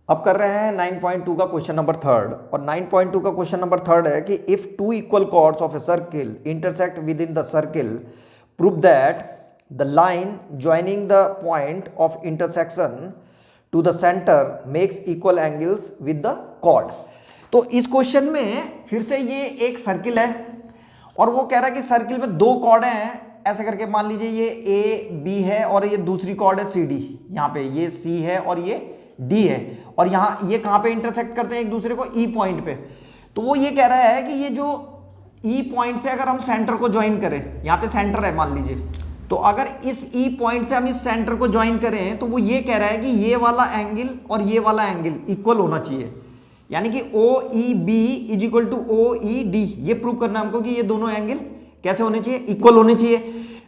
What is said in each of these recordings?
अब कर रहे हैं 9.2 का क्वेश्चन नंबर थर्ड। और 9.2 का क्वेश्चन नंबर थर्ड है कि if two equal chords of a circle intersect within the circle prove that the line joining the point of intersection to the centre makes equal angles with the chord. तो इस question में फिर से ये एक circle है और वो कह रहा है कि सर्किल में दो कॉर्ड हैं, ऐसे करके मान लीजिए ये ए बी है और ये दूसरी कॉर्ड है सी डी। यहाँ पे ये सी है और ये डी है और यहाँ ये कहाँ पे इंटरसेक्ट करते हैं एक दूसरे को, ई पॉइंट पे। तो वो ये कह रहा है कि ये जो ई पॉइंट से अगर हम सेंटर को ज्वाइन करें, यहाँ पे सेंटर है मान लीजिए, तो अगर इस ई पॉइंट से हम इस सेंटर को ज्वाइन करें तो वो ये कह रहा है कि ये वाला एंगल और ये वाला एंगल इक्वल होना चाहिए, यानी कि O E B is equal to O E D. ये प्रूव करना है हमको कि ये दोनों एंगल कैसे होने चाहिए, इक्वल होने चाहिए।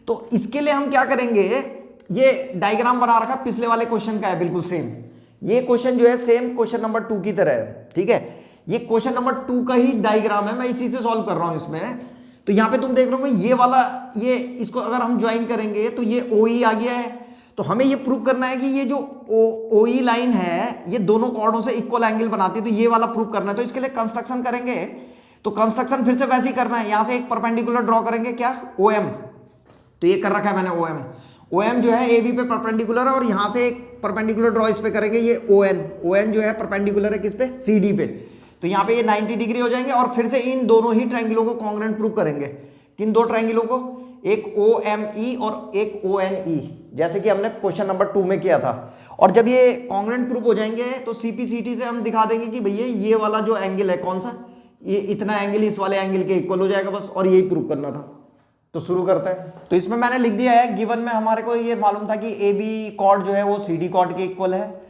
तो इसके लिए हम क्या करेंगे, ये डायग्राम बना रखा पिछले वाले क्वेश्चन का है, बिल्कुल सेम। ये क्वेश्चन जो है सेम क्वेश्चन नंबर 2 की तरह है, ठीक है। ये क्वेश्चन नंबर 2 का ही डायग्राम है, मैं इसी से सॉल्व कर रहा हूं इसमें। तो यहां पे तुम देख रहे हो ये वाला, ये इसको अगर हम ज्वाइन करेंगे तो ये ओ ई आ गया है। तो हमें ये प्रूव करना है कि ये जो ओ ई लाइन है ये दोनों कॉर्डों से इक्वल एंगल बनाती है, तो ये वाला प्रूव करना है। तो इसके लिए कंस्ट्रक्शन करेंगे, तो कंस्ट्रक्शन फिर से वैसे ही करना है। यहां से एक परपेंडिकुलर ड्रॉ करेंगे, क्या, ओ एम। तो ये कर रखा है मैंने ओ एम। ओ एम जो है ए बी पे परपेंडिकुलर है और यहां से एक परपेंडिकुलर ड्रॉ इस पे करेंगे, ये ओ एन। ओ एन जो है परपेंडिकुलर है किस पे, सी डी पे। तो यहाँ पे ये 90 डिग्री हो जाएंगे और फिर से इन दोनों ही ट्रायंगलों को कॉन्ग्रुएंट प्रूव करेंगे। किन दो ट्रायंगलों को, एक ओ एम ई और एक ओ एन ई, जैसे कि हमने क्वेश्चन नंबर 2 में किया था। और जब ये कॉन्ग्रुएंट प्रूव हो जाएंगे तो सीपीसीटी से हम दिखा देंगे कि भैया ये वाला जो एंगल है कौन सा, ये इतना एंगल इस वाले एंगल के इक्वल हो जाएगा बस, और यही प्रूव करना था। तो शुरू करते हैं। तो इसमें मैंने लिख दिया है, गिवन में हमारे को ये मालूम था कि ए बी कॉर्ड जो है वो सी डी कॉर्ड के इक्वल है।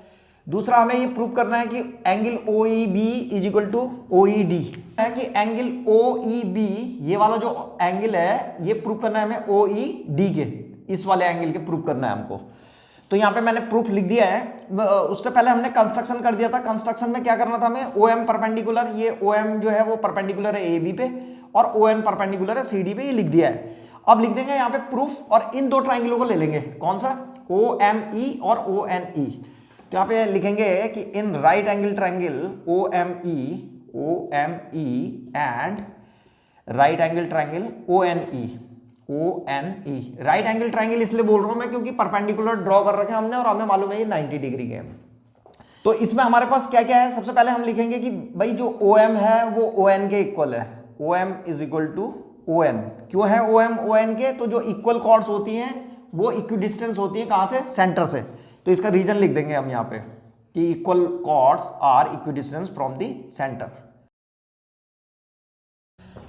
दूसरा हमें ये प्रूव करना है कि angle O E B is equal to O E D है, कि एंगल ओ ई बी ये वाला जो एंगल है ये प्रूव करना है हमें ओ ई डी के, इस वाले एंगल के प्रूव करना है हमको। तो यहाँ पे मैंने प्रूफ लिख दिया है। उससे पहले हमने कंस्ट्रक्शन कर दिया था। कंस्ट्रक्शन में क्या करना था हमें, ओ एम परपेंडिकुलर, ये ओ एम जो है वो परपेंडिकुलर है ए बी पे और ओ एन परपेंडिकुलर है सी डी पे, ये लिख दिया है। अब लिख देंगे यहाँ पे प्रूफ और इन दो ट्राइंगलों को ले लेंगे, कौन सा, ओ एम ई और ओ एन ई। तो यहाँ पे लिखेंगे कि in right angle triangle O M E and right angle triangle O N E. Right angle triangle इसलिए बोल रहा हूं मैं क्योंकि परपेंडिकुलर ड्रॉ कर रखे हैं हमने और हमें मालूम है ये 90 डिग्री के हैं। तो इसमें हमारे पास क्या क्या है, सबसे पहले हम लिखेंगे कि भाई जो ओ एम है वो ओ एन के इक्वल है। O M is equal to O N. क्यों है ओ एम ओ एन के, तो जो इक्वल कॉर्ड्स होती हैं वो इक्विडिस्टेंस होती है, कहां से, सेंटर से। तो इसका रीजन लिख देंगे हम यहाँ पे कि equal chords are equidistant from the centre.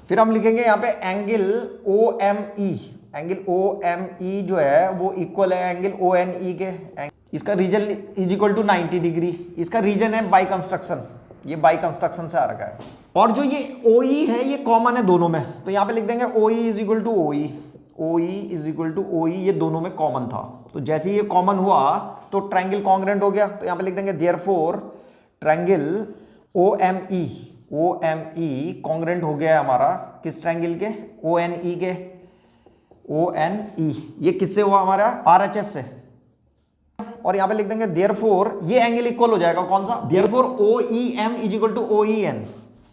फिर हम लिखेंगे यहाँ पे angle O M E. Angle O M E जो है वो इक्वल है एंगल ओ एन ई के। इसका reason is equal to 90 degree. इसका रीजन है बाई कंस्ट्रक्शन, ये बाई कंस्ट्रक्शन से आ रखा है। और जो ये ओ ई है ये कॉमन है दोनों में, तो यहाँ पे लिख देंगे O E is equal to O E. O E is equal to O E, ये दोनों में कॉमन था। तो जैसे ये कॉमन हुआ तो ट्रायंगल कॉन्ग्रुएंट हो गया। तो यहाँ पे लिख देंगे therefore triangle O M E congruent हो गया है हमारा किस ट्रायंगल के, ओ एन ई के। ओ एन ई ये किससे हुआ हमारा, आर एच एस से। और यहां पे लिख देंगे देयरफॉर ये एंगल इक्वल हो जाएगा कौन सा, therefore O E M is equal to O E N.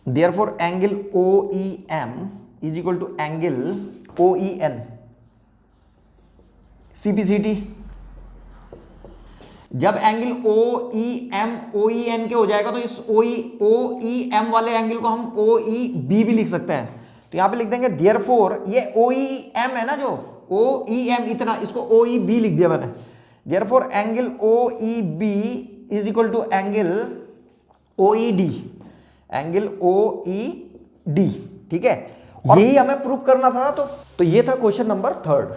Therefore angle O E M is equal to angle O E N. CPCT, जब एंगल ओ ई एन के हो जाएगा तो इस ओ ई एम वाले एंगल को हम ओ ई बी भी लिख सकते हैं। तो यहां पे लिख देंगे देयरफॉर ये ओ ई एम है ना, जो ओ ई एम इतना, इसको ओ ई बी लिख दिया मैंने। Therefore angle O E B is equal to angle O E D, angle O E D, ठीक है। यही हमें प्रूव करना था। तो ये था क्वेश्चन नंबर थर्ड।